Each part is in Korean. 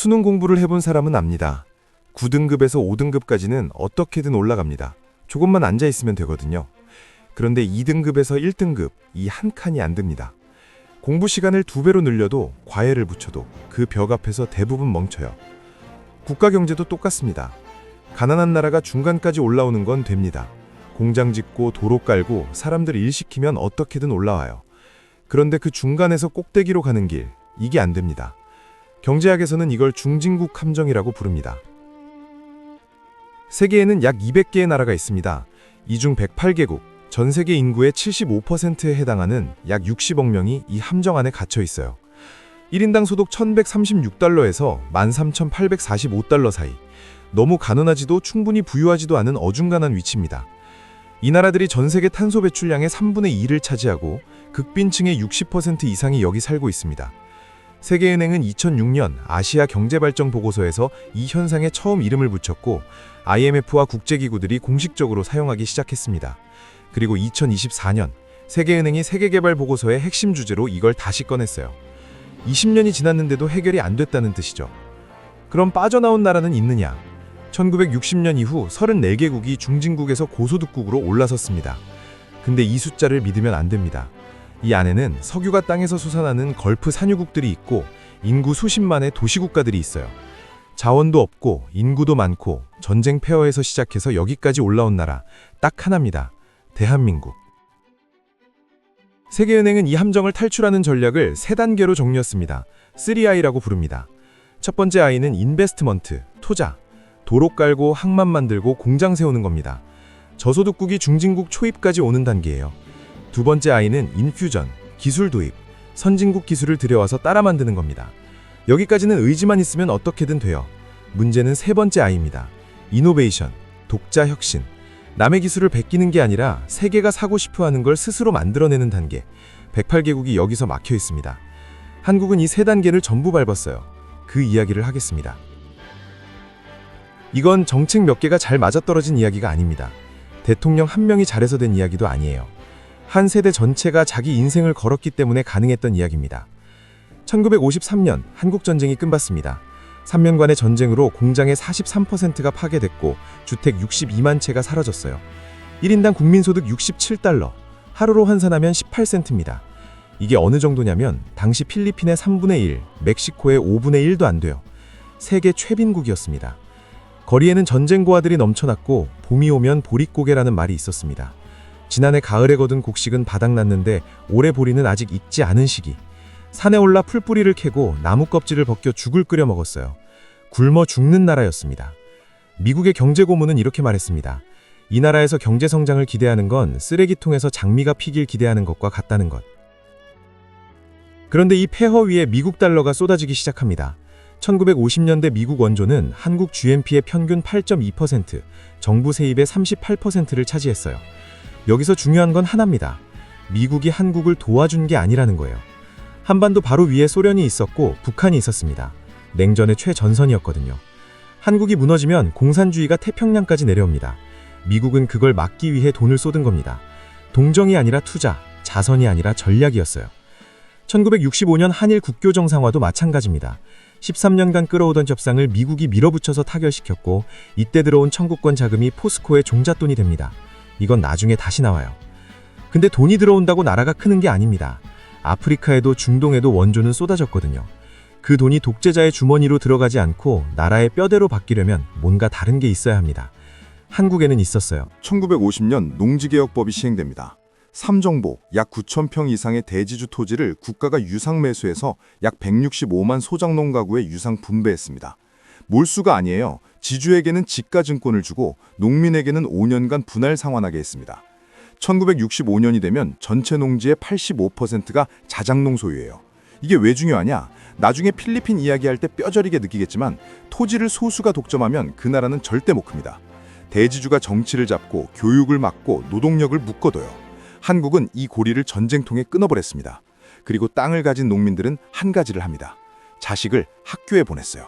수능 공부를 해본 사람은 압니다. 9등급에서 5등급까지는 어떻게든 올라갑니다. 조금만 앉아있으면 되거든요. 그런데 2등급에서 1등급, 이 한 칸이 안 됩니다. 공부 시간을 2배로 늘려도 과외를 붙여도 그 벽 앞에서 대부분 멈춰요. 국가 경제도 똑같습니다. 가난한 나라가 중간까지 올라오는 건 됩니다. 공장 짓고 도로 깔고 사람들 일 시키면 어떻게든 올라와요. 그런데 그 중간에서 꼭대기로 가는 길, 이게 안 됩니다. 경제학에서는 이걸 중진국 함정이라고 부릅니다. 세계에는 약 200개의 나라가 있습니다. 이 중 108개국, 전 세계 인구의 75%에 해당하는 약 60억 명이 이 함정 안에 갇혀 있어요. 1인당 소득 1136달러에서 13,845달러 사이, 너무 가난하지도 충분히 부유하지도 않은 어중간한 위치입니다. 이 나라들이 전 세계 탄소 배출량의 3분의 2를 차지하고 극빈층의 60% 이상이 여기 살고 있습니다. 세계은행은 2006년 아시아 경제발전 보고서에서 이 현상에 처음 이름을 붙였고 IMF와 국제기구들이 공식적으로 사용하기 시작했습니다. 그리고 2024년 세계은행이 세계개발 보고서의 핵심 주제로 이걸 다시 꺼냈어요. 20년이 지났는데도 해결이 안 됐다는 뜻이죠. 그럼 빠져나온 나라는 있느냐? 1960년 이후 34개국이 중진국에서 고소득국으로 올라섰습니다. 근데 이 숫자를 믿으면 안 됩니다. 이 안에는 석유가 땅에서 솟아나는 걸프 산유국들이 있고 인구 수십만의 도시국가들이 있어요. 자원도 없고 인구도 많고 전쟁 폐허에서 시작해서 여기까지 올라온 나라 딱 하나입니다. 대한민국. 세계은행은 이 함정을 탈출하는 전략을 3단계로 정리했습니다. 3I라고 부릅니다. 첫 번째 I는 인베스트먼트, 투자. 도로 깔고 항만 만들고 공장 세우는 겁니다. 저소득국이 중진국 초입까지 오는 단계예요. 두 번째 I는 인퓨전, 기술 도입. 선진국 기술을 들여와서 따라 만드는 겁니다. 여기까지는 의지만 있으면 어떻게든 돼요. 문제는 세 번째 I입니다. 이노베이션, 독자 혁신. 남의 기술을 베끼는 게 아니라 세계가 사고 싶어하는 걸 스스로 만들어내는 단계. 108개국이 여기서 막혀 있습니다. 한국은 이 3단계를 전부 밟았어요. 그 이야기를 하겠습니다. 이건 정책 몇 개가 잘 맞아떨어진 이야기가 아닙니다. 대통령 한 명이 잘해서 된 이야기도 아니에요. 한 세대 전체가 자기 인생을 걸었기 때문에 가능했던 이야기입니다. 1953년 한국전쟁이 끝났습니다. 3년간의 전쟁으로 공장의 43%가 파괴됐고 주택 62만 채가 사라졌어요. 1인당 국민소득 67달러, 하루로 환산하면 18센트입니다. 이게 어느 정도냐면 당시 필리핀의 3분의 1, 멕시코의 5분의 1도 안 돼요. 세계 최빈국이었습니다. 거리에는 전쟁 고아들이 넘쳐났고 봄이 오면 보릿고개라는 말이 있었습니다. 지난해 가을에 거둔 곡식은 바닥났는데 올해 보리는 아직 익지 않은 시기. 산에 올라 풀뿌리를 캐고 나무 껍질을 벗겨 죽을 끓여 먹었어요. 굶어 죽는 나라였습니다. 미국의 경제고문은 이렇게 말했습니다. 이 나라에서 경제 성장을 기대하는 건 쓰레기통에서 장미가 피길 기대하는 것과 같다는 것. 그런데 이 폐허 위에 미국 달러가 쏟아지기 시작합니다. 1950년대 미국 원조는 한국 GNP의 평균 8.2%, 정부 세입의 38%를 차지했어요. 여기서 중요한 건 하나입니다. 미국이 한국을 도와준 게 아니라는 거예요. 한반도 바로 위에 소련이 있었고 북한이 있었습니다. 냉전의 최전선이었거든요. 한국이 무너지면 공산주의가 태평양까지 내려옵니다. 미국은 그걸 막기 위해 돈을 쏟은 겁니다. 동정이 아니라 투자, 자선이 아니라 전략이었어요. 1965년 한일 국교 정상화도 마찬가지입니다. 13년간 끌어오던 협상을 미국이 밀어붙여서 타결시켰고 이때 들어온 청구권 자금이 포스코의 종잣돈이 됩니다. 이건 나중에 다시 나와요. 근데 돈이 들어온다고 나라가 크는 게 아닙니다. 아프리카에도 중동에도 원조는 쏟아졌거든요. 그 돈이 독재자의 주머니로 들어가지 않고 나라의 뼈대로 바뀌려면 뭔가 다른 게 있어야 합니다. 한국에는 있었어요. 1950년 농지개혁법이 시행됩니다. 삼정보 약 9,000평 이상의 대지주 토지를 국가가 유상 매수해서 약 165만 소작농 가구에 유상 분배했습니다. 몰수가 아니에요. 지주에게는 지가증권을 주고 농민에게는 5년간 분할 상환하게 했습니다. 1965년이 되면 전체 농지의 85%가 자작농 소유예요. 이게 왜 중요하냐? 나중에 필리핀 이야기할 때 뼈저리게 느끼겠지만 토지를 소수가 독점하면 그 나라는 절대 못 큽니다. 대지주가 정치를 잡고 교육을 막고 노동력을 묶어둬요. 한국은 이 고리를 전쟁통에 끊어버렸습니다. 그리고 땅을 가진 농민들은 한 가지를 합니다. 자식을 학교에 보냈어요.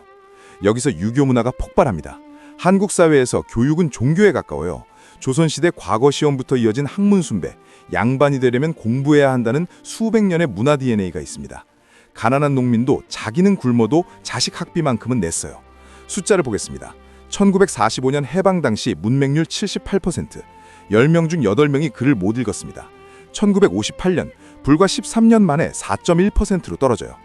여기서 유교 문화가 폭발합니다. 한국 사회에서 교육은 종교에 가까워요. 조선시대 과거 시험부터 이어진 학문 숭배, 양반이 되려면 공부해야 한다는 수백 년의 문화 DNA가 있습니다. 가난한 농민도 자기는 굶어도 자식 학비만큼은 냈어요. 숫자를 보겠습니다. 1945년 해방 당시 문맹률 78%, 10명 중 8명이 글을 못 읽었습니다. 1958년 불과 13년 만에 4.1%로 떨어져요.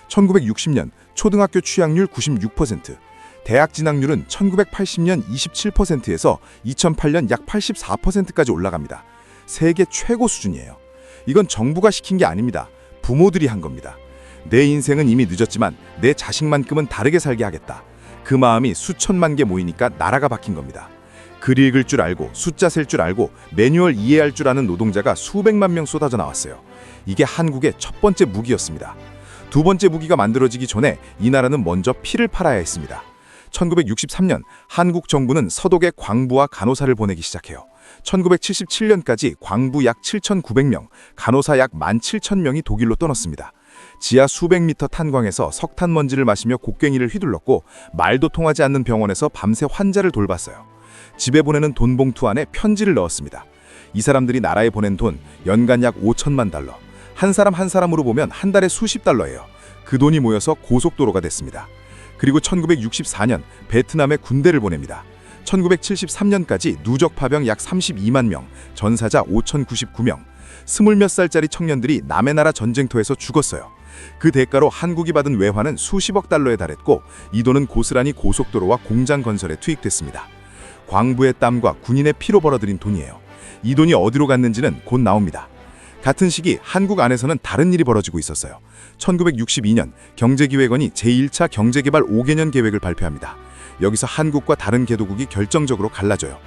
1960년 초등학교 취학률 96%, 대학 진학률은 1980년 27%에서 2008년 약 84%까지 올라갑니다. 세계 최고 수준이에요. 이건 정부가 시킨 게 아닙니다. 부모들이 한 겁니다. 내 인생은 이미 늦었지만 내 자식만큼은 다르게 살게 하겠다. 그 마음이 수천만 개 모이니까 나라가 바뀐 겁니다. 글 읽을 줄 알고 숫자 셀 줄 알고 매뉴얼 이해할 줄 아는 노동자가 수백만 명 쏟아져 나왔어요. 이게 한국의 첫 번째 무기였습니다. 두 번째 무기가 만들어지기 전에 이 나라는 먼저 피를 팔아야 했습니다. 1963년 한국 정부는 서독에 광부와 간호사를 보내기 시작해요. 1977년까지 광부 약 7,900명, 간호사 약 17,000명이 독일로 떠났습니다. 지하 수백 미터 탄광에서 석탄 먼지를 마시며 곡괭이를 휘둘렀고 말도 통하지 않는 병원에서 밤새 환자를 돌봤어요. 집에 보내는 돈 봉투 안에 편지를 넣었습니다. 이 사람들이 나라에 보낸 돈 연간 약 5천만 달러. 한 사람 한 사람으로 보면 한 달에 수십 달러예요. 그 돈이 모여서 고속도로가 됐습니다. 그리고 1964년 베트남에 군대를 보냅니다. 1973년까지 누적 파병 약 32만 명, 전사자 5,099명, 20몇 살짜리 청년들이 남의 나라 전쟁터에서 죽었어요. 그 대가로 한국이 받은 외화는 수십억 달러에 달했고 이 돈은 고스란히 고속도로와 공장 건설에 투입됐습니다. 광부의 땀과 군인의 피로 벌어들인 돈이에요. 이 돈이 어디로 갔는지는 곧 나옵니다. 같은 시기 한국 안에서는 다른 일이 벌어지고 있었어요. 1962년 경제기획원이 제1차 경제개발 5개년 계획을 발표합니다. 여기서 한국과 다른 개도국이 결정적으로 갈라져요.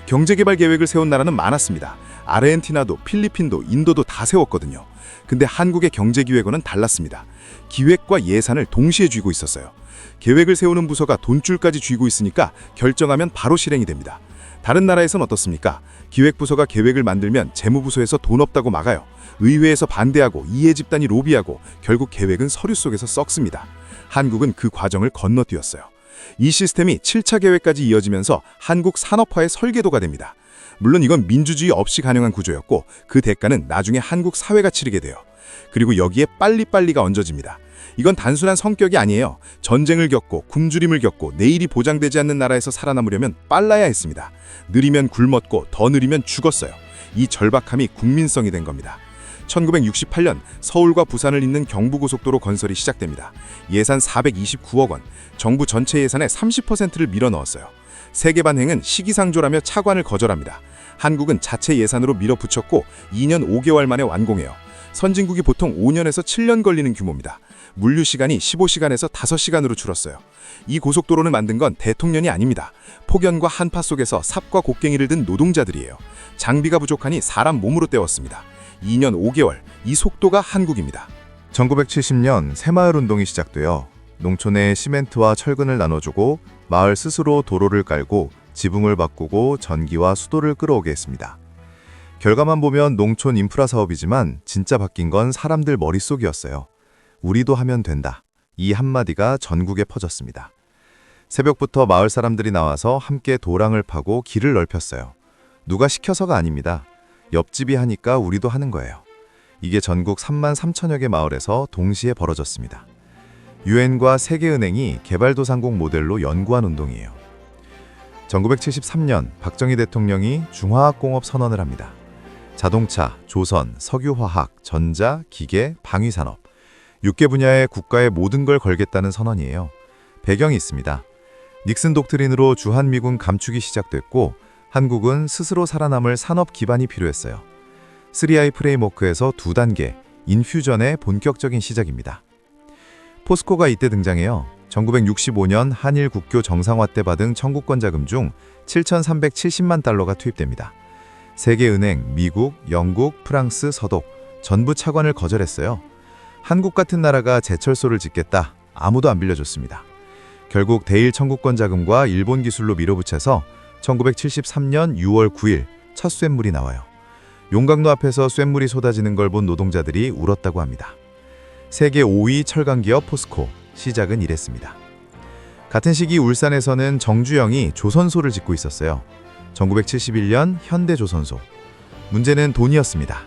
경제개발 계획을 세운 나라는 많았습니다. 아르헨티나도, 필리핀도, 인도도 다 세웠거든요. 근데 한국의 경제기획원은 달랐습니다. 기획과 예산을 동시에 쥐고 있었어요. 계획을 세우는 부서가 돈줄까지 쥐고 있으니까 결정하면 바로 실행이 됩니다. 다른 나라에선 어떻습니까? 기획부서가 계획을 만들면 재무부서에서 돈 없다고 막아요. 의회에서 반대하고 이해집단이 로비하고 결국 계획은 서류 속에서 썩습니다. 한국은 그 과정을 건너뛰었어요. 이 시스템이 7차 계획까지 이어지면서 한국 산업화의 설계도가 됩니다. 물론 이건 민주주의 없이 가능한 구조였고 그 대가는 나중에 한국 사회가 치르게 돼요. 그리고 여기에 빨리빨리가 얹어집니다. 이건 단순한 성격이 아니에요. 전쟁을 겪고 굶주림을 겪고 내일이 보장되지 않는 나라에서 살아남으려면 빨라야 했습니다. 느리면 굶었고 더 느리면 죽었어요. 이 절박함이 국민성이 된 겁니다. 1968년 서울과 부산을 잇는 경부고속도로 건설이 시작됩니다. 예산 429억 원, 정부 전체 예산의 30%를 밀어넣었어요. 세계반행은 시기상조라며 차관을 거절합니다. 한국은 자체 예산으로 밀어붙였고 2년 5개월 만에 완공해요. 선진국이 보통 5년에서 7년 걸리는 규모입니다. 물류 시간이 15시간에서 5시간으로 줄었어요. 이 고속도로를 만든 건 대통령이 아닙니다. 폭염과 한파 속에서 삽과 곡괭이를 든 노동자들이에요. 장비가 부족하니 사람 몸으로 때웠습니다. 2년 5개월, 이 속도가 한국입니다. 1970년 새마을 운동이 시작되어 농촌에 시멘트와 철근을 나눠주고 마을 스스로 도로를 깔고 지붕을 바꾸고 전기와 수도를 끌어오게 했습니다. 결과만 보면 농촌 인프라 사업이지만 진짜 바뀐 건 사람들 머릿속이었어요. 우리도 하면 된다. 이 한마디가 전국에 퍼졌습니다. 새벽부터 마을 사람들이 나와서 함께 도랑을 파고 길을 넓혔어요. 누가 시켜서가 아닙니다. 옆집이 하니까 우리도 하는 거예요. 이게 전국 3만 3천여 개 마을에서 동시에 벌어졌습니다. 유엔과 세계은행이 개발도상국 모델로 연구한 운동이에요. 1973년 박정희 대통령이 중화학공업 선언을 합니다. 자동차, 조선, 석유화학, 전자, 기계, 방위산업 6개 분야에 국가의 모든 걸 걸겠다는 선언이에요. 배경이 있습니다. 닉슨 독트린으로 주한미군 감축이 시작됐고 한국은 스스로 살아남을 산업 기반이 필요했어요. 3I 프레임워크에서 2단계, 인퓨전의 본격적인 시작입니다. 포스코가 이때 등장해요. 1965년 한일 국교 정상화 때 받은 청구권 자금 중 7,370만 달러가 투입됩니다. 세계은행, 미국, 영국, 프랑스, 서독 전부 차관을 거절했어요. 한국 같은 나라가 제철소를 짓겠다. 아무도 안 빌려줬습니다. 결국 대일 청구권 자금과 일본 기술로 밀어붙여서 1973년 6월 9일 첫 쇳물이 나와요. 용광로 앞에서 쇳물이 쏟아지는 걸 본 노동자들이 울었다고 합니다. 세계 5위 철강기업 포스코, 시작은 이랬습니다. 같은 시기 울산에서는 정주영이 조선소를 짓고 있었어요. 1971년 현대조선소. 문제는 돈이었습니다.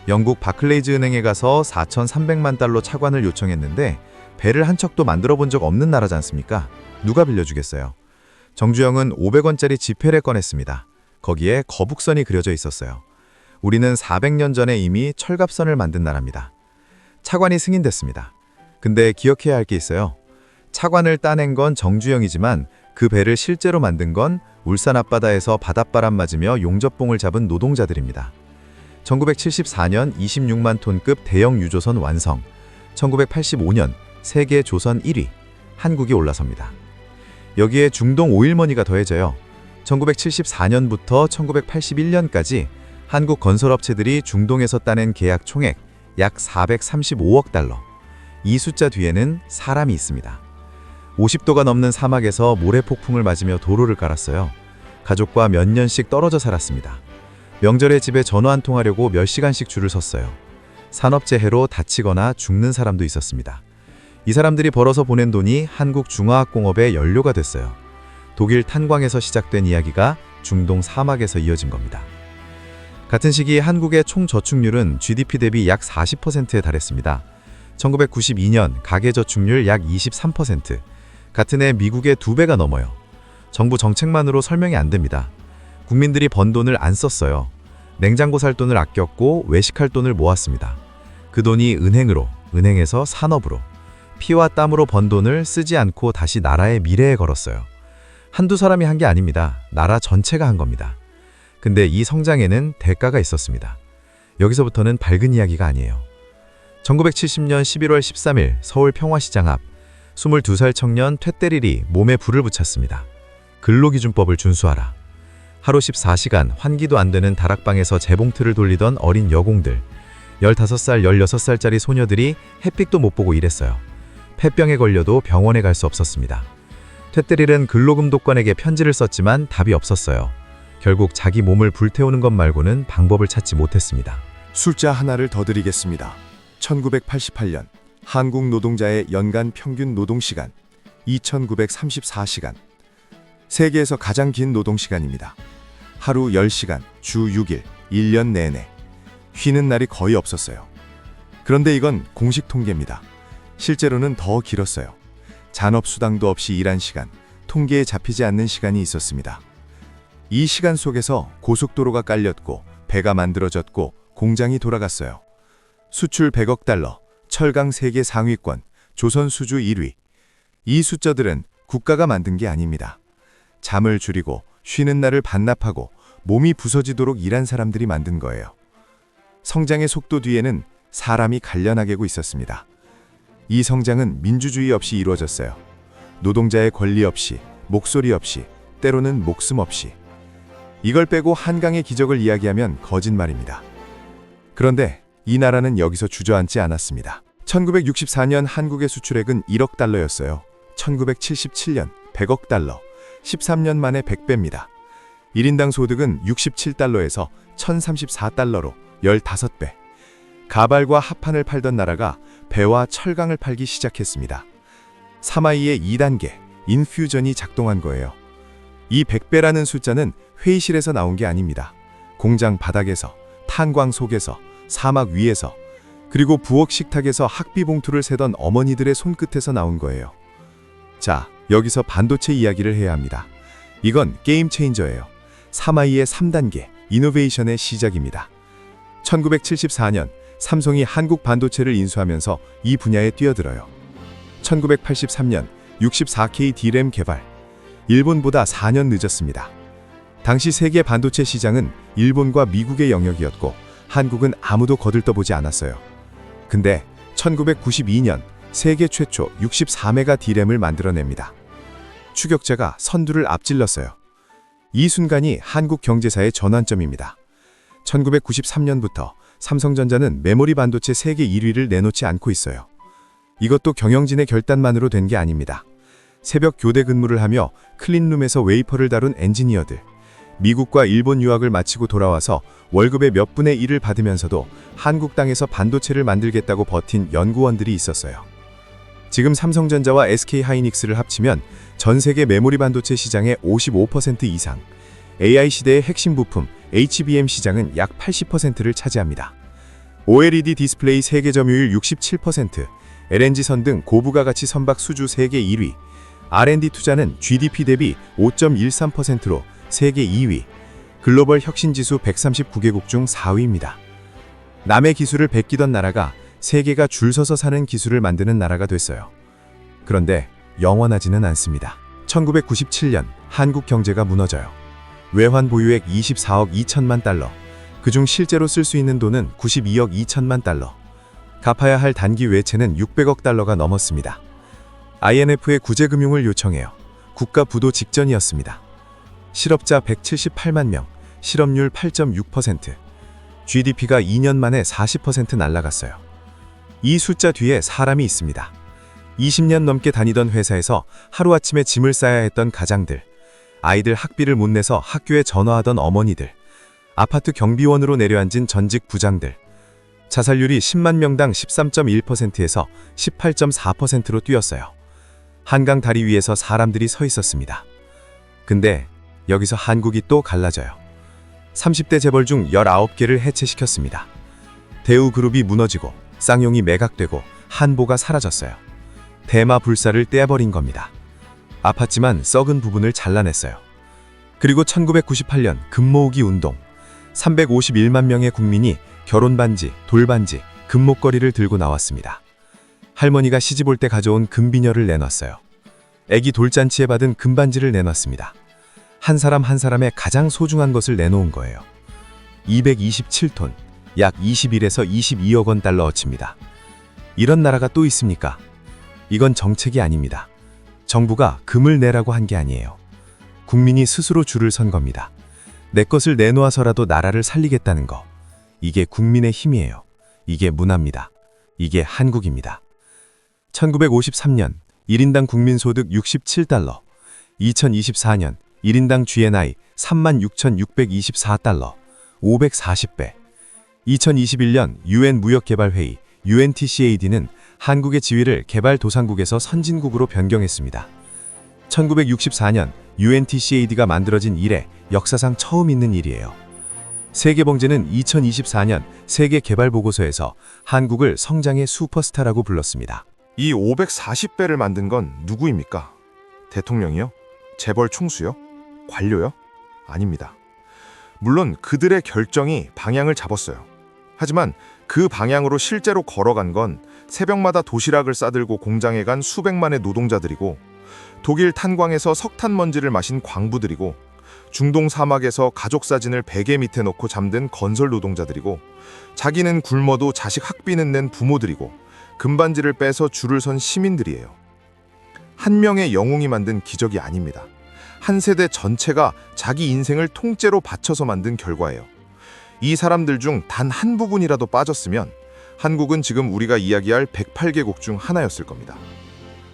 영국 바클레이즈 은행에 가서 4,300만 달러 차관을 요청했는데 배를 한 척도 만들어 본 적 없는 나라지 않습니까? 누가 빌려주겠어요? 정주영은 500원짜리 지폐를 꺼냈습니다. 거기에 거북선이 그려져 있었어요. 우리는 400년 전에 이미 철갑선을 만든 나라입니다. 차관이 승인됐습니다. 근데 기억해야 할 게 있어요. 차관을 따낸 건 정주영이지만 그 배를 실제로 만든 건 울산 앞바다에서 바닷바람 맞으며 용접봉을 잡은 노동자들입니다. 1974년 26만 톤급 대형 유조선 완성, 1985년 세계 조선 1위, 한국이 올라섭니다. 여기에 중동 오일머니가 더해져요. 1974년부터 1981년까지 한국 건설업체들이 중동에서 따낸 계약 총액 약 435억 달러. 이 숫자 뒤에는 사람이 있습니다. 50도가 넘는 사막에서 모래폭풍을 맞으며 도로를 깔았어요. 가족과 몇 년씩 떨어져 살았습니다. 명절에 집에 전화 한 통 하려고 몇 시간씩 줄을 섰어요. 산업재해로 다치거나 죽는 사람도 있었습니다. 이 사람들이 벌어서 보낸 돈이 한국 중화학공업의 연료가 됐어요. 독일 탄광에서 시작된 이야기가 중동 사막에서 이어진 겁니다. 같은 시기 한국의 총 저축률은 GDP 대비 약 40%에 달했습니다. 1992년 가계저축률 약 23%, 같은 해 미국의 2배가 넘어요. 정부 정책만으로 설명이 안 됩니다. 국민들이 번 돈을 안 썼어요. 냉장고 살 돈을 아꼈고 외식할 돈을 모았습니다. 그 돈이 은행으로, 은행에서 산업으로, 피와 땀으로 번 돈을 쓰지 않고 다시 나라의 미래에 걸었어요. 한두 사람이 한 게 아닙니다. 나라 전체가 한 겁니다. 근데 이 성장에는 대가가 있었습니다. 여기서부터는 밝은 이야기가 아니에요. 1970년 11월 13일 서울 평화시장 앞 22살 청년 퇴때리리 몸에 불을 붙였습니다. 근로기준법을 준수하라. 하루 14시간 환기도 안 되는 다락방에서 재봉틀을 돌리던 어린 여공들, 15살, 16살짜리 소녀들이 햇빛도 못 보고 일했어요. 폐병에 걸려도 병원에 갈 수 없었습니다. 퇴때릴은 근로금독관에게 편지를 썼지만 답이 없었어요. 결국 자기 몸을 불태우는 것 말고는 방법을 찾지 못했습니다. 숫자 하나를 더 드리겠습니다. 1988년 한국 노동자의 연간 평균 노동시간 2,934시간. 세계에서 가장 긴 노동시간입니다. 하루 10시간, 주 6일, 1년 내내. 쉬는 날이 거의 없었어요. 그런데 이건 공식 통계입니다. 실제로는 더 길었어요. 잔업수당도 없이 일한 시간, 통계에 잡히지 않는 시간이 있었습니다. 이 시간 속에서 고속도로가 깔렸고 배가 만들어졌고 공장이 돌아갔어요. 수출 100억 달러, 철강 세계 상위권, 조선 수주 1위. 이 숫자들은 국가가 만든 게 아닙니다. 잠을 줄이고 쉬는 날을 반납하고 몸이 부서지도록 일한 사람들이 만든 거예요. 성장의 속도 뒤에는 사람이 갈려나가고 있었습니다. 이 성장은 민주주의 없이 이루어졌어요. 노동자의 권리 없이, 목소리 없이, 때로는 목숨 없이. 이걸 빼고 한강의 기적을 이야기하면 거짓말입니다. 그런데 이 나라는 여기서 주저앉지 않았습니다. 1964년 한국의 수출액은 1억 달러였어요. 1977년 100억 달러, 13년 만에 100배입니다. 1인당 소득은 67달러에서 1034달러로 15배. 가발과 합판을 팔던 나라가 배와 철강을 팔기 시작했습니다. 사마이의 2단계, 인퓨전이 작동한 거예요. 이 100배라는 숫자는 회의실에서 나온 게 아닙니다. 공장 바닥에서, 탄광 속에서, 사막 위에서, 그리고 부엌 식탁에서 학비 봉투를 세던 어머니들의 손끝에서 나온 거예요. 자, 여기서 반도체 이야기를 해야 합니다. 이건 게임 체인저예요. 사마이의 3단계, 이노베이션의 시작입니다. 1974년 삼성이 한국 반도체를 인수하면서 이 분야에 뛰어들어요. 1983년 64K D램 개발. 일본보다 4년 늦었습니다. 당시 세계 반도체 시장은 일본과 미국의 영역이었고 한국은 아무도 거들떠보지 않았어요. 근데 1992년 세계 최초 64메가 D램을 만들어냅니다. 추격자가 선두를 앞질렀어요. 이 순간이 한국 경제사의 전환점입니다. 1993년부터 삼성전자는 메모리 반도체 세계 1위를 내놓지 않고 있어요. 이것도 경영진의 결단만으로 된 게 아닙니다. 새벽 교대 근무를 하며 클린룸에서 웨이퍼를 다룬 엔지니어들, 미국과 일본 유학을 마치고 돌아와서 월급의 몇 분의 1을 받으면서도 한국 땅에서 반도체를 만들겠다고 버틴 연구원들이 있었어요. 지금 삼성전자와 SK하이닉스를 합치면 전 세계 메모리 반도체 시장의 55% 이상, AI 시대의 핵심 부품 HBM 시장은 약 80%를 차지합니다. OLED 디스플레이 세계 점유율 67%, LNG 선 등 고부가가치 선박 수주 세계 1위, R&D 투자는 GDP 대비 5.13%로 세계 2위, 글로벌 혁신지수 139개국 중 4위입니다. 남의 기술을 베끼던 나라가 세계가 줄 서서 사는 기술을 만드는 나라가 됐어요. 그런데 영원하지는 않습니다. 1997년 한국 경제가 무너져요. 외환 보유액 24억 2천만 달러, 그중 실제로 쓸 수 있는 돈은 92억 2천만 달러, 갚아야 할 단기 외채는 600억 달러가 넘었습니다. IMF의 구제금융을 요청해요. 국가 부도 직전이었습니다. 실업자 178만 명, 실업률 8.6%, GDP가 2년 만에 40% 날아갔어요. 이 숫자 뒤에 사람이 있습니다. 20년 넘게 다니던 회사에서 하루아침에 짐을 싸야 했던 가장들, 아이들 학비를 못 내서 학교에 전화하던 어머니들, 아파트 경비원으로 내려앉은 전직 부장들, 자살률이 10만 명당 13.1%에서 18.4%로 뛰었어요. 한강 다리 위에서 사람들이 서 있었습니다. 근데 여기서 한국이 또 갈라져요. 30대 재벌 중 19개를 해체시켰습니다. 대우그룹이 무너지고 쌍용이 매각되고 한보가 사라졌어요. 대마불사를 떼어버린 겁니다. 아팠지만 썩은 부분을 잘라냈어요. 그리고 1998년 금모으기 운동, 351만 명의 국민이 결혼반지, 돌반지, 금목걸이를 들고 나왔습니다. 할머니가 시집 올 때 가져온 금비녀를 내놨어요. 애기 돌잔치에 받은 금반지를 내놨습니다. 한 사람 한 사람의 가장 소중한 것을 내놓은 거예요. 227톤, 약 21에서 22억 원 달러어치입니다. 이런 나라가 또 있습니까? 이건 정책이 아닙니다. 정부가 금을 내라고 한 게 아니에요. 국민이 스스로 줄을 선 겁니다. 내 것을 내놓아서라도 나라를 살리겠다는 거. 이게 국민의 힘이에요. 이게 문화입니다. 이게 한국입니다. 1953년 1인당 국민소득 67달러, 2024년 1인당 GNI 36,624달러, 540배. 2021년 UN 무역개발회의 UNTCAD는 한국의 지위를 개발도상국에서 선진국으로 변경했습니다. 1964년 UNTCAD가 만들어진 이래 역사상 처음 있는 일이에요. 세계봉제는 2024년 세계개발보고서에서 한국을 성장의 슈퍼스타라고 불렀습니다. 이 540배를 만든 건 누구입니까? 대통령이요? 재벌 총수요? 관료요? 아닙니다. 물론 그들의 결정이 방향을 잡았어요. 하지만 그 방향으로 실제로 걸어간 건 새벽마다 도시락을 싸들고 공장에 간 수백만의 노동자들이고, 독일 탄광에서 석탄 먼지를 마신 광부들이고, 중동 사막에서 가족 사진을 베개 밑에 놓고 잠든 건설 노동자들이고, 자기는 굶어도 자식 학비는 낸 부모들이고, 금반지를 빼서 줄을 선 시민들이에요. 한 명의 영웅이 만든 기적이 아닙니다. 한 세대 전체가 자기 인생을 통째로 바쳐서 만든 결과예요. 이 사람들 중 단 한 부분이라도 빠졌으면 한국은 지금 우리가 이야기할 108개국 중 하나였을 겁니다.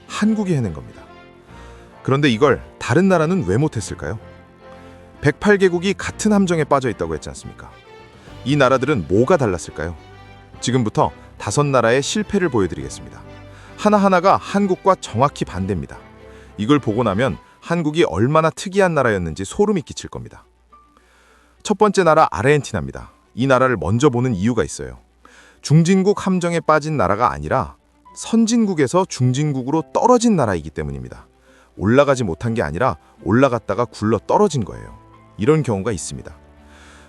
한국이 해낸 겁니다. 그런데 이걸 다른 나라는 왜 못했을까요? 108개국이 같은 함정에 빠져 있다고 했지 않습니까? 이 나라들은 뭐가 달랐을까요? 지금부터 5나라의 실패를 보여드리겠습니다. 하나하나가 한국과 정확히 반대입니다. 이걸 보고 나면 한국이 얼마나 특이한 나라였는지 소름이 끼칠 겁니다. 첫 번째 나라 아르헨티나입니다. 이 나라를 먼저 보는 이유가 있어요. 중진국 함정에 빠진 나라가 아니라 선진국에서 중진국으로 떨어진 나라이기 때문입니다. 올라가지 못한 게 아니라 올라갔다가 굴러 떨어진 거예요. 이런 경우가 있습니다.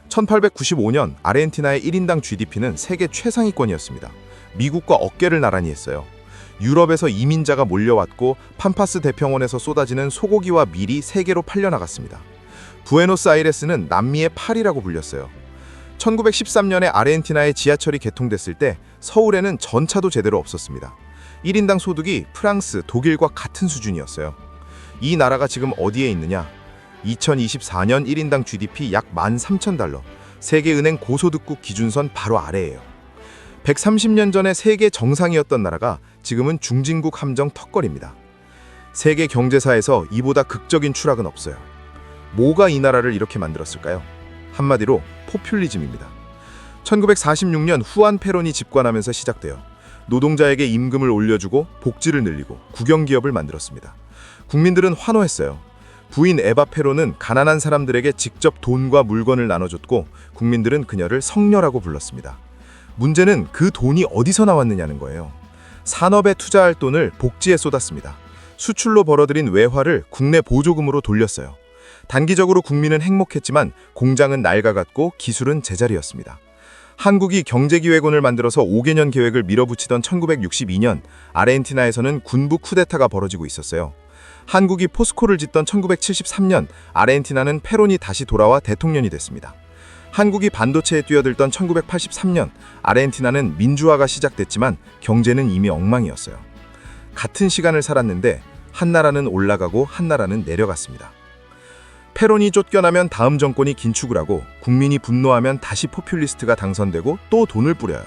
1895년 아르헨티나의 1인당 GDP는 세계 최상위권이었습니다. 미국과 어깨를 나란히 했어요. 유럽에서 이민자가 몰려왔고 팜파스 대평원에서 쏟아지는 소고기와 밀이 세계로 팔려나갔습니다. 부에노스아이레스는 남미의 파리라고 불렸어요. 1913년에 아르헨티나의 지하철이 개통됐을 때 서울에는 전차도 제대로 없었습니다. 1인당 소득이 프랑스, 독일과 같은 수준이었어요. 이 나라가 지금 어디에 있느냐? 2024년 1인당 GDP 약 13,000달러, 세계은행 고소득국 기준선 바로 아래예요. 130년 전에 세계 정상이었던 나라가 지금은 중진국 함정 턱걸이입니다. 세계 경제사에서 이보다 극적인 추락은 없어요. 뭐가 이 나라를 이렇게 만들었을까요? 한마디로 포퓰리즘입니다. 1946년 후안 페론이 집권하면서 시작되어 노동자에게 임금을 올려주고 복지를 늘리고 국영기업을 만들었습니다. 국민들은 환호했어요. 부인 에바 페론은 가난한 사람들에게 직접 돈과 물건을 나눠줬고 국민들은 그녀를 성녀라고 불렀습니다. 문제는 그 돈이 어디서 나왔느냐는 거예요. 산업에 투자할 돈을 복지에 쏟았습니다. 수출로 벌어들인 외화를 국내 보조금으로 돌렸어요. 단기적으로 국민은 행복했지만 공장은 낡아갔고 기술은 제자리였습니다. 한국이 경제기획원을 만들어서 5개년 계획을 밀어붙이던 1962년 아르헨티나에서는 군부 쿠데타가 벌어지고 있었어요. 한국이 포스코를 짓던 1973년 아르헨티나는 페론이 다시 돌아와 대통령이 됐습니다. 한국이 반도체에 뛰어들던 1983년 아르헨티나는 민주화가 시작됐지만 경제는 이미 엉망이었어요. 같은 시간을 살았는데 한 나라는 올라가고 한 나라는 내려갔습니다. 페론이 쫓겨나면 다음 정권이 긴축을 하고 국민이 분노하면 다시 포퓰리스트가 당선되고 또 돈을 뿌려요.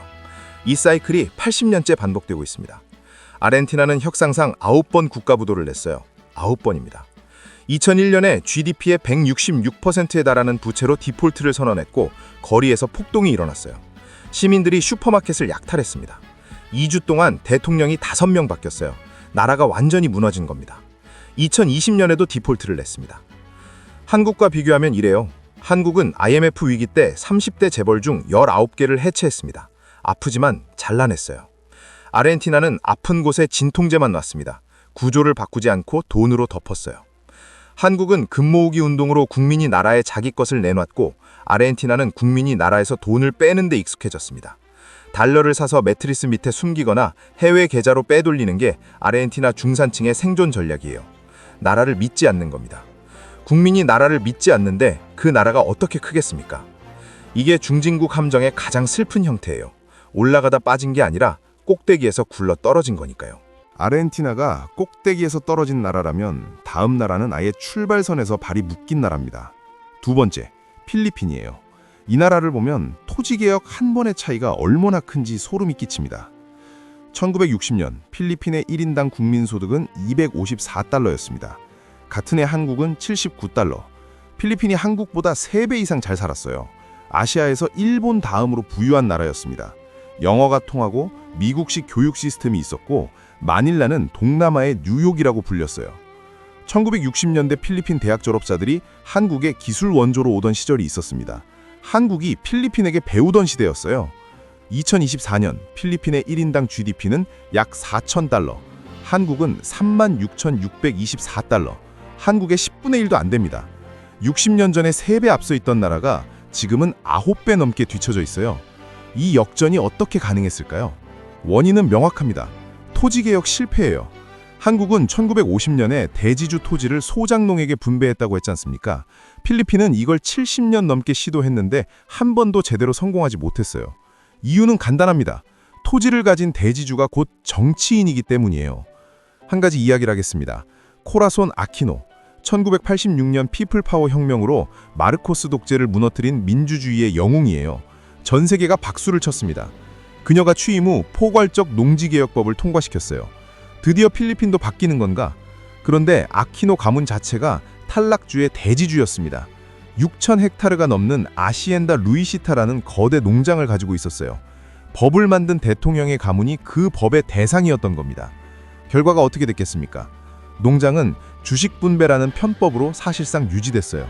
이 사이클이 80년째 반복되고 있습니다. 아르헨티나는 혁상상 9번 국가부도를 냈어요. 9번입니다. 2001년에 GDP의 166%에 달하는 부채로 디폴트를 선언했고 거리에서 폭동이 일어났어요. 시민들이 슈퍼마켓을 약탈했습니다. 2주 동안 대통령이 5명 바뀌었어요. 나라가 완전히 무너진 겁니다. 2020년에도 디폴트를 냈습니다. 한국과 비교하면 이래요. 한국은 IMF 위기 때 30대 재벌 중 19개를 해체했습니다. 아프지만 잘라냈어요. 아르헨티나는 아픈 곳에 진통제만 놨습니다. 구조를 바꾸지 않고 돈으로 덮었어요. 한국은 금 모으기 운동으로 국민이 나라에 자기 것을 내놨고 아르헨티나는 국민이 나라에서 돈을 빼는 데 익숙해졌습니다. 달러를 사서 매트리스 밑에 숨기거나 해외 계좌로 빼돌리는 게 아르헨티나 중산층의 생존 전략이에요. 나라를 믿지 않는 겁니다. 국민이 나라를 믿지 않는데 그 나라가 어떻게 크겠습니까? 이게 중진국 함정의 가장 슬픈 형태예요. 올라가다 빠진 게 아니라 꼭대기에서 굴러 떨어진 거니까요. 아르헨티나가 꼭대기에서 떨어진 나라라면 다음 나라는 아예 출발선에서 발이 묶인 나라입니다. 두 번째, 필리핀이에요. 이 나라를 보면 토지개혁 한 번의 차이가 얼마나 큰지 소름이 끼칩니다. 1960년 필리핀의 1인당 국민소득은 254달러였습니다. 같은 해 한국은 79달러. 필리핀이 한국보다 3배 이상 잘 살았어요. 아시아에서 일본 다음으로 부유한 나라였습니다. 영어가 통하고 미국식 교육 시스템이 있었고 마닐라는 동남아의 뉴욕이라고 불렸어요. 1960년대 필리핀 대학 졸업자들이 한국의 기술 원조로 오던 시절이 있었습니다. 한국이 필리핀에게 배우던 시대였어요. 2024년 필리핀의 1인당 GDP는 약 4,000달러, 한국은 36,624달러, 한국의 10분의 1도 안 됩니다. 60년 전에 3배 앞서 있던 나라가 지금은 9배 넘게 뒤처져 있어요. 이 역전이 어떻게 가능했을까요? 원인은 명확합니다. 토지개혁 실패예요. 한국은 1950년에 대지주 토지를 소장농에게 분배했다고 했지 않습니까? 필리핀은 이걸 70년 넘게 시도했는데 한 번도 제대로 성공하지 못했어요. 이유는 간단합니다. 토지를 가진 대지주가 곧 정치인이기 때문이에요. 한 가지 이야기를 하겠습니다. 코라손 아키노, 1986년 피플파워 혁명으로 마르코스 독재를 무너뜨린 민주주의의 영웅이에요. 전 세계가 박수를 쳤습니다. 그녀가 취임 후 포괄적 농지개혁법을 통과시켰어요. 드디어 필리핀도 바뀌는 건가? 그런데 아키노 가문 자체가 탈락주의 대지주였습니다. 6,000헥타르가 넘는 아시엔다 루이시타라는 거대 농장을 가지고 있었어요. 법을 만든 대통령의 가문이 그 법의 대상이었던 겁니다. 결과가 어떻게 됐겠습니까? 농장은 주식 분배라는 편법으로 사실상 유지됐어요.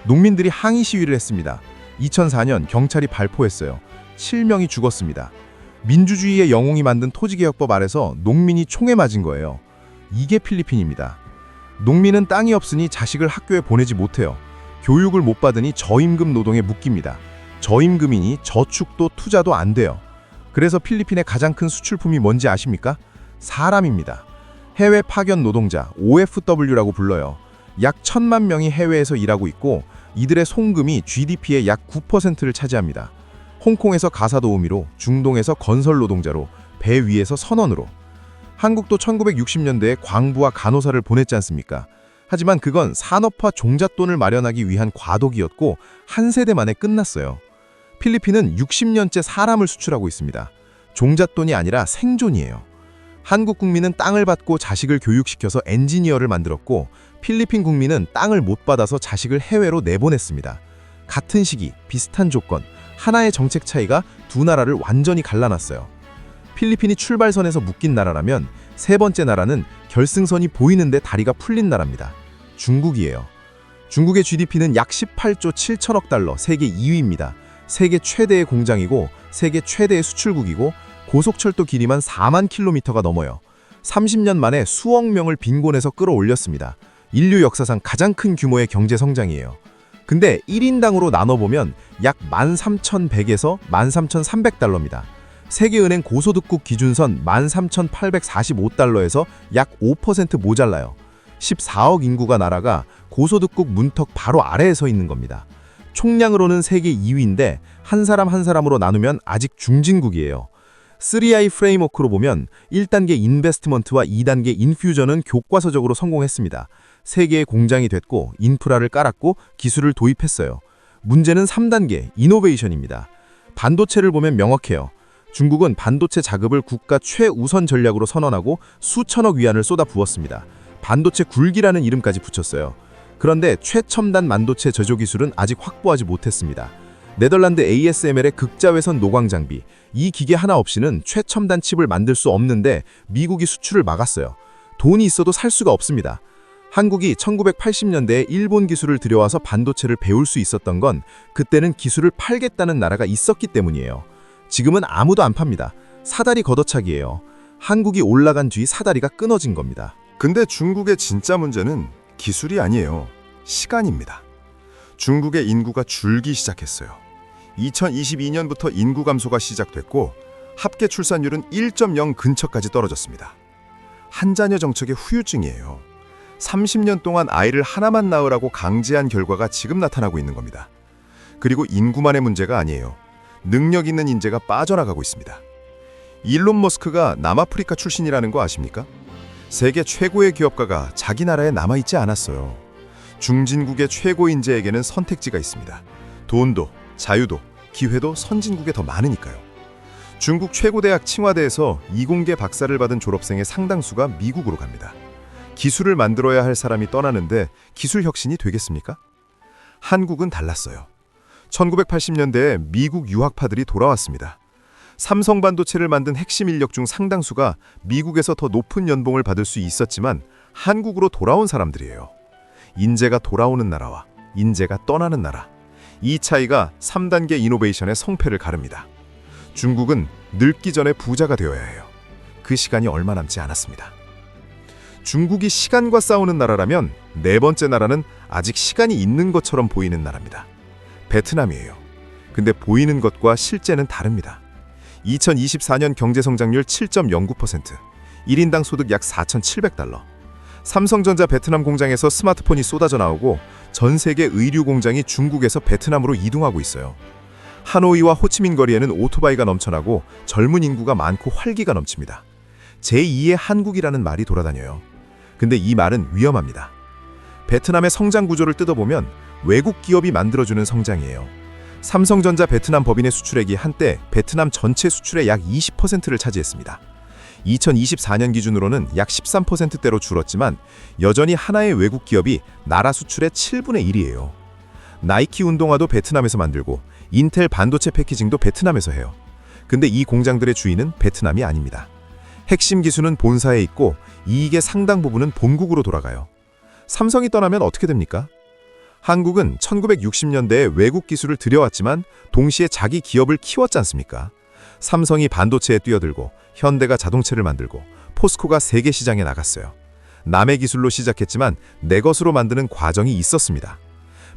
농민들이 항의 시위를 했습니다. 2004년 경찰이 발포했어요. 7명이 죽었습니다. 민주주의의 영웅이 만든 토지개혁법 아래서 농민이 총에 맞은 거예요. 이게 필리핀입니다. 농민은 땅이 없으니 자식을 학교에 보내지 못해요. 교육을 못 받으니 저임금 노동에 묶입니다. 저임금이니 저축도 투자도 안 돼요. 그래서 필리핀의 가장 큰 수출품이 뭔지 아십니까? 사람입니다. 해외 파견 노동자, OFW라고 불러요. 약 1,000만 명이 해외에서 일하고 있고 이들의 송금이 GDP의 약 9%를 차지합니다. 홍콩에서 가사 도우미로, 중동에서 건설 노동자로, 배 위에서 선원으로. 한국도 1960년대에 광부와 간호사를 보냈지 않습니까? 하지만 그건 산업화 종잣돈을 마련하기 위한 과도기였고 한 세대 만에 끝났어요. 필리핀은 60년째 사람을 수출하고 있습니다. 종잣돈이 아니라 생존이에요. 한국 국민은 땅을 받고 자식을 교육시켜서 엔지니어를 만들었고 필리핀 국민은 땅을 못 받아서 자식을 해외로 내보냈습니다. 같은 시기, 비슷한 조건, 하나의 정책 차이가 두 나라를 완전히 갈라놨어요. 필리핀이 출발선에서 묶인 나라라면 세 번째 나라는 결승선이 보이는데 다리가 풀린 나라입니다. 중국이에요. 중국의 GDP는 약 18조 7천억 달러, 세계 2위입니다. 세계 최대의 공장이고 세계 최대의 수출국이고 고속철도 길이만 4만 킬로미터가 넘어요. 30년 만에 수억 명을 빈곤에서 끌어올렸습니다. 인류 역사상 가장 큰 규모의 경제 성장이에요. 근데 1인당으로 나눠보면 약 13,100에서 13,300달러입니다. 세계은행 고소득국 기준선 13,845달러에서 약 5% 모자라요. 14억 인구가 나라가 고소득국 문턱 바로 아래에 서 있는 겁니다. 총량으로는 세계 2위인데 한 사람 한 사람으로 나누면 아직 중진국이에요. 3I 프레임워크로 보면 1단계 인베스트먼트와 2단계 인퓨전은 교과서적으로 성공했습니다. 세 개의 공장이 됐고 인프라를 깔았고 기술을 도입했어요. 문제는 3단계 이노베이션입니다. 반도체를 보면 명확해요. 중국은 반도체 자급을 국가 최우선 전략으로 선언하고 수천억 위안을 쏟아 부었습니다. 반도체 굴기라는 이름까지 붙였어요. 그런데 최첨단 반도체 제조 기술은 아직 확보하지 못했습니다. 네덜란드 ASML의 극자외선 노광 장비, 이 기계 하나 없이는 최첨단 칩을 만들 수 없는데 미국이 수출을 막았어요. 돈이 있어도 살 수가 없습니다. 한국이 1980년대에 일본 기술을 들여와서 반도체를 배울 수 있었던 건 그때는 기술을 팔겠다는 나라가 있었기 때문이에요. 지금은 아무도 안 팝니다. 사다리 걷어차기예요. 한국이 올라간 뒤 사다리가 끊어진 겁니다. 근데 중국의 진짜 문제는 기술이 아니에요. 시간입니다. 중국의 인구가 줄기 시작했어요. 2022년부터 인구 감소가 시작됐고 합계 출산율은 1.0 근처까지 떨어졌습니다. 한자녀 정책의 후유증이에요. 30년 동안 아이를 하나만 낳으라고 강제한 결과가 지금 나타나고 있는 겁니다. 그리고 인구만의 문제가 아니에요. 능력 있는 인재가 빠져나가고 있습니다. 일론 머스크가 남아프리카 출신이라는 거 아십니까? 세계 최고의 기업가가 자기 나라에 남아있지 않았어요. 중진국의 최고 인재에게는 선택지가 있습니다. 돈도, 자유도, 기회도 선진국에 더 많으니까요. 중국 최고대학 칭화대에서 이공계 박사를 받은 졸업생의 상당수가 미국으로 갑니다. 기술을 만들어야 할 사람이 떠나는데 기술 혁신이 되겠습니까? 한국은 달랐어요. 1980년대에 미국 유학파들이 돌아왔습니다. 삼성 반도체를 만든 핵심 인력 중 상당수가 미국에서 더 높은 연봉을 받을 수 있었지만 한국으로 돌아온 사람들이에요. 인재가 돌아오는 나라와 인재가 떠나는 나라. 이 차이가 3단계 이노베이션의 성패를 가릅니다. 중국은 늙기 전에 부자가 되어야 해요. 그 시간이 얼마 남지 않았습니다. 중국이 시간과 싸우는 나라라면 네 번째 나라는 아직 시간이 있는 것처럼 보이는 나라입니다. 베트남이에요. 근데 보이는 것과 실제는 다릅니다. 2024년 경제성장률 7.09%, 1인당 소득 약 4,700달러. 삼성전자 베트남 공장에서 스마트폰이 쏟아져 나오고 전 세계 의류 공장이 중국에서 베트남으로 이동하고 있어요. 하노이와 호치민 거리에는 오토바이가 넘쳐나고 젊은 인구가 많고 활기가 넘칩니다. 제2의 한국이라는 말이 돌아다녀요. 근데 이 말은 위험합니다. 베트남의 성장 구조를 뜯어보면 외국 기업이 만들어주는 성장이에요. 삼성전자 베트남 법인의 수출액이 한때 베트남 전체 수출의 약 20%를 차지했습니다. 2024년 기준으로는 약 13%대로 줄었지만 여전히 하나의 외국 기업이 나라 수출의 7분의 1이에요. 나이키 운동화도 베트남에서 만들고 인텔 반도체 패키징도 베트남에서 해요. 근데 이 공장들의 주인은 베트남이 아닙니다. 핵심 기술은 본사에 있고 이익의 상당 부분은 본국으로 돌아가요. 삼성이 떠나면 어떻게 됩니까? 한국은 1960년대에 외국 기술을 들여왔지만 동시에 자기 기업을 키웠지 않습니까? 삼성이 반도체에 뛰어들고 현대가 자동차를 만들고 포스코가 세계 시장에 나갔어요. 남의 기술로 시작했지만 내 것으로 만드는 과정이 있었습니다.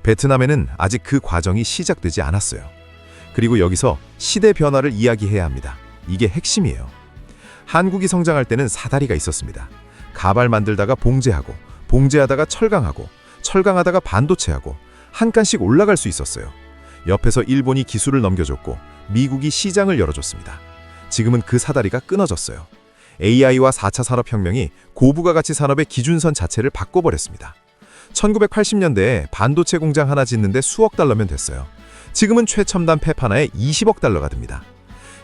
베트남에는 아직 그 과정이 시작되지 않았어요. 그리고 여기서 시대 변화를 이야기해야 합니다. 이게 핵심이에요. 한국이 성장할 때는 사다리가 있었습니다. 가발 만들다가 봉제하고, 봉제하다가 철강하고, 철강하다가 반도체하고 한 칸씩 올라갈 수 있었어요. 옆에서 일본이 기술을 넘겨줬고 미국이 시장을 열어줬습니다. 지금은 그 사다리가 끊어졌어요. AI와 4차 산업혁명이 고부가가치 산업의 기준선 자체를 바꿔버렸습니다. 1980년대에 반도체 공장 하나 짓는데 수억 달러면 됐어요. 지금은 최첨단 팹 하나에 20억 달러가 듭니다.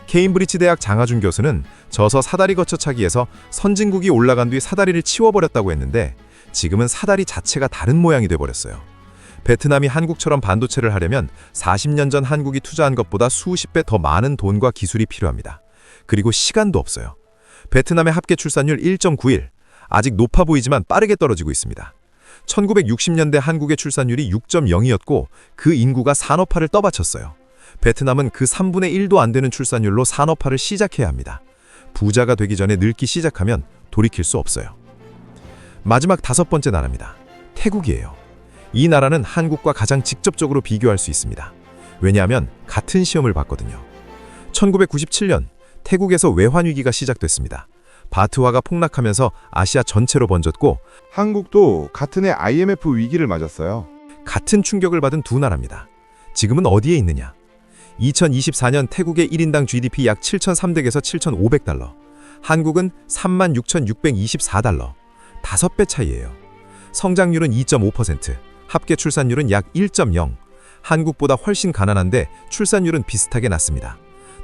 케임브리지 대학 장하준 교수는 저서 사다리 거쳐차기에서 선진국이 올라간 뒤 사다리를 치워버렸다고 했는데 지금은 사다리 자체가 다른 모양이 돼버렸어요. 베트남이 한국처럼 반도체를 하려면 40년 전 한국이 투자한 것보다 수십 배 더 많은 돈과 기술이 필요합니다. 그리고 시간도 없어요. 베트남의 합계 출산율 1.91, 아직 높아 보이지만 빠르게 떨어지고 있습니다. 1960년대 한국의 출산율이 6.0이었고 그 인구가 산업화를 떠받쳤어요. 베트남은 그 3분의 1도 안 되는 출산율로 산업화를 시작해야 합니다. 부자가 되기 전에 늙기 시작하면 돌이킬 수 없어요. 마지막 5번째 나라입니다. 태국이에요. 이 나라는 한국과 가장 직접적으로 비교할 수 있습니다. 왜냐하면 같은 시험을 봤거든요. 1997년 태국에서 외환위기가 시작됐습니다. 바트화가 폭락하면서 아시아 전체로 번졌고 한국도 같은 해 IMF 위기를 맞았어요. 같은 충격을 받은 두 나라입니다. 지금은 어디에 있느냐? 2024년 태국의 1인당 GDP 약 7,300에서 7,500달러, 한국은 36,624달러, 5배 차이예요. 성장률은 2.5%, 합계 출산율은 약 1.0, 한국보다 훨씬 가난한데 출산율은 비슷하게 낮습니다.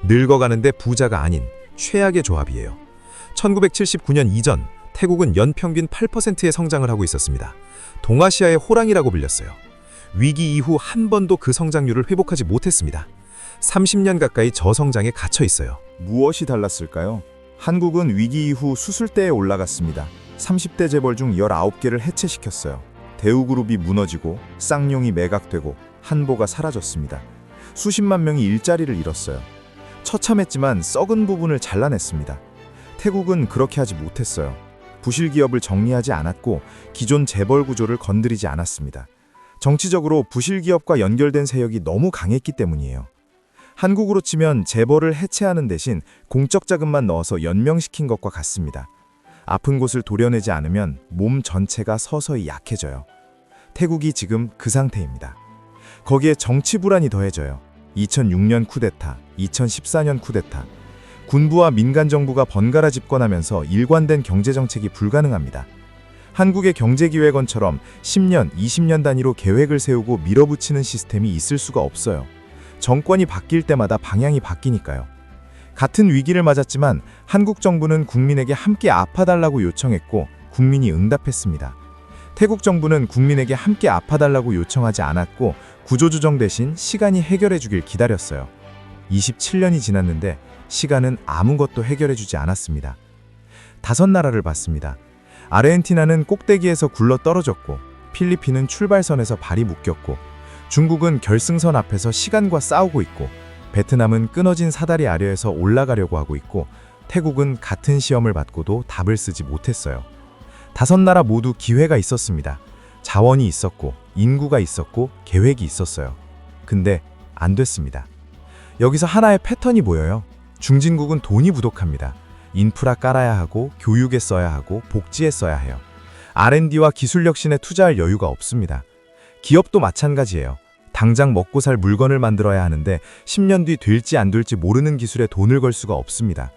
늙어가는데 부자가 아닌 최악의 조합이에요. 1979년 이전 태국은 연평균 8%의 성장을 하고 있었습니다. 동아시아의 호랑이라고 불렸어요. 위기 이후 한 번도 그 성장률을 회복하지 못했습니다. 30년 가까이 저성장에 갇혀 있어요. 무엇이 달랐을까요? 한국은 위기 이후 수술대에 올라갔습니다. 30대 재벌 중 19개를 해체시켰어요. 대우그룹이 무너지고 쌍용이 매각되고 한보가 사라졌습니다. 수십만 명이 일자리를 잃었어요. 처참했지만 썩은 부분을 잘라냈습니다. 태국은 그렇게 하지 못했어요. 부실 기업을 정리하지 않았고 기존 재벌 구조를 건드리지 않았습니다. 정치적으로 부실 기업과 연결된 세력이 너무 강했기 때문이에요. 한국으로 치면 재벌을 해체하는 대신 공적 자금만 넣어서 연명시킨 것과 같습니다. 아픈 곳을 도려내지 않으면 몸 전체가 서서히 약해져요. 태국이 지금 그 상태입니다. 거기에 정치 불안이 더해져요. 2006년 쿠데타, 2014년 쿠데타. 군부와 민간 정부가 번갈아 집권하면서 일관된 경제 정책이 불가능합니다. 한국의 경제기획원처럼 10년, 20년 단위로 계획을 세우고 밀어붙이는 시스템이 있을 수가 없어요. 정권이 바뀔 때마다 방향이 바뀌니까요. 같은 위기를 맞았지만 한국 정부는 국민에게 함께 아파달라고 요청했고 국민이 응답했습니다. 태국 정부는 국민에게 함께 아파달라고 요청하지 않았고 구조조정 대신 시간이 해결해주길 기다렸어요. 27년이 지났는데 시간은 아무것도 해결해주지 않았습니다. 5나라를 봤습니다. 아르헨티나는 꼭대기에서 굴러 떨어졌고 필리핀은 출발선에서 발이 묶였고 중국은 결승선 앞에서 시간과 싸우고 있고 베트남은 끊어진 사다리 아래에서 올라가려고 하고 있고 태국은 같은 시험을 받고도 답을 쓰지 못했어요. 5나라 모두 기회가 있었습니다. 자원이 있었고 인구가 있었고 계획이 있었어요. 근데 안 됐습니다. 여기서 하나의 패턴이 보여요. 중진국은 돈이 부족합니다. 인프라 깔아야 하고 교육에 써야 하고 복지에 써야 해요. R&D와 기술 혁신에 투자할 여유가 없습니다. 기업도 마찬가지예요. 당장 먹고 살 물건을 만들어야 하는데 10년 뒤 될지 안 될지 모르는 기술에 돈을 걸 수가 없습니다.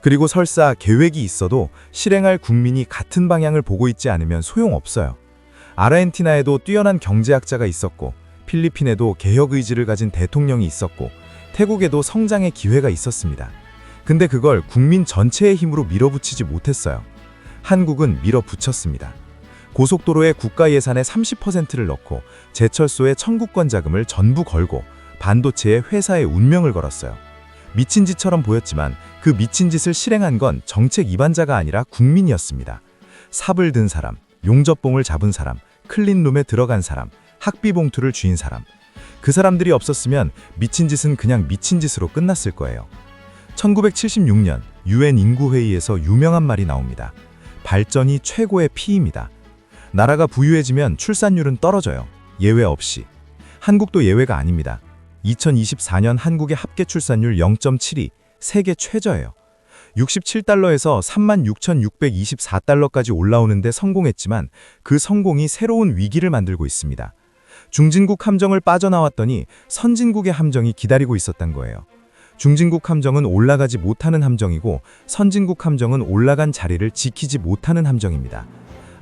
그리고 설사 계획이 있어도 실행할 국민이 같은 방향을 보고 있지 않으면 소용없어요. 아르헨티나에도 뛰어난 경제학자가 있었고 필리핀에도 개혁 의지를 가진 대통령이 있었고 태국에도 성장의 기회가 있었습니다. 근데 그걸 국민 전체의 힘으로 밀어붙이지 못했어요. 한국은 밀어붙였습니다. 고속도로에 국가 예산의 30%를 넣고 제철소에 청구권 자금을 전부 걸고 반도체에 회사의 운명을 걸었어요. 미친 짓처럼 보였지만 그 미친 짓을 실행한 건 정책 입안자가 아니라 국민이었습니다. 삽을 든 사람, 용접봉을 잡은 사람, 클린룸에 들어간 사람, 학비 봉투를 쥐인 사람. 그 사람들이 없었으면 미친 짓은 그냥 미친 짓으로 끝났을 거예요. 1976년 UN 인구회의에서 유명한 말이 나옵니다. 발전이 최고의 피입니다. 나라가 부유해지면 출산율은 떨어져요. 예외 없이. 한국도 예외가 아닙니다. 2024년 한국의 합계 출산율 0.72, 세계 최저예요. 67달러에서 36,624달러까지 올라오는데 성공했지만 그 성공이 새로운 위기를 만들고 있습니다. 중진국 함정을 빠져나왔더니 선진국의 함정이 기다리고 있었던 거예요. 중진국 함정은 올라가지 못하는 함정이고 선진국 함정은 올라간 자리를 지키지 못하는 함정입니다.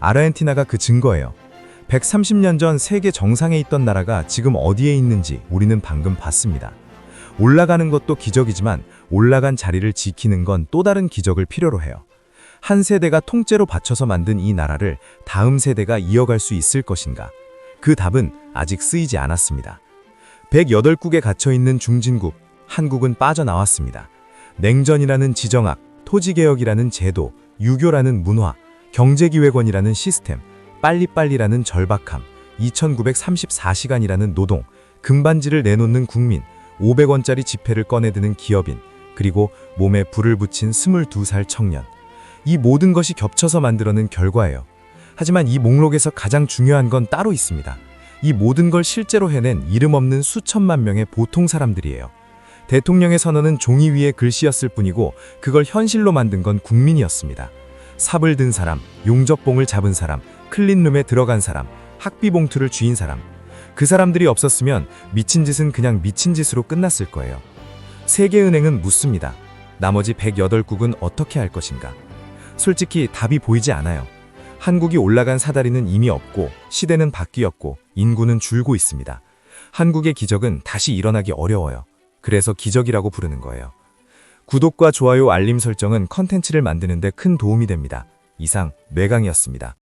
아르헨티나가 그 증거예요. 130년 전 세계 정상에 있던 나라가 지금 어디에 있는지 우리는 방금 봤습니다. 올라가는 것도 기적이지만 올라간 자리를 지키는 건 또 다른 기적을 필요로 해요. 한 세대가 통째로 바쳐서 만든 이 나라를 다음 세대가 이어갈 수 있을 것인가? 그 답은 아직 쓰이지 않았습니다. 108국에 갇혀있는 중진국, 한국은 빠져나왔습니다. 냉전이라는 지정학, 토지개혁이라는 제도, 유교라는 문화, 경제기획원이라는 시스템, 빨리빨리라는 절박함, 2934시간이라는 노동, 금반지를 내놓는 국민, 500원짜리 지폐를 꺼내드는 기업인, 그리고 몸에 불을 붙인 22살 청년. 이 모든 것이 겹쳐서 만들어낸 결과예요. 하지만 이 목록에서 가장 중요한 건 따로 있습니다. 이 모든 걸 실제로 해낸 이름 없는 수천만 명의 보통 사람들이에요. 대통령의 선언은 종이 위에 글씨였을 뿐이고 그걸 현실로 만든 건 국민이었습니다. 삽을 든 사람, 용접봉을 잡은 사람, 클린룸에 들어간 사람, 학비 봉투를 쥐인 사람. 그 사람들이 없었으면 미친 짓은 그냥 미친 짓으로 끝났을 거예요. 세계은행은 묻습니다. 나머지 108국은 어떻게 할 것인가? 솔직히 답이 보이지 않아요. 한국이 올라간 사다리는 이미 없고 시대는 바뀌었고 인구는 줄고 있습니다. 한국의 기적은 다시 일어나기 어려워요. 그래서 기적이라고 부르는 거예요. 구독과 좋아요, 알림 설정은 컨텐츠를 만드는 데 큰 도움이 됩니다. 이상 뇌강이었습니다.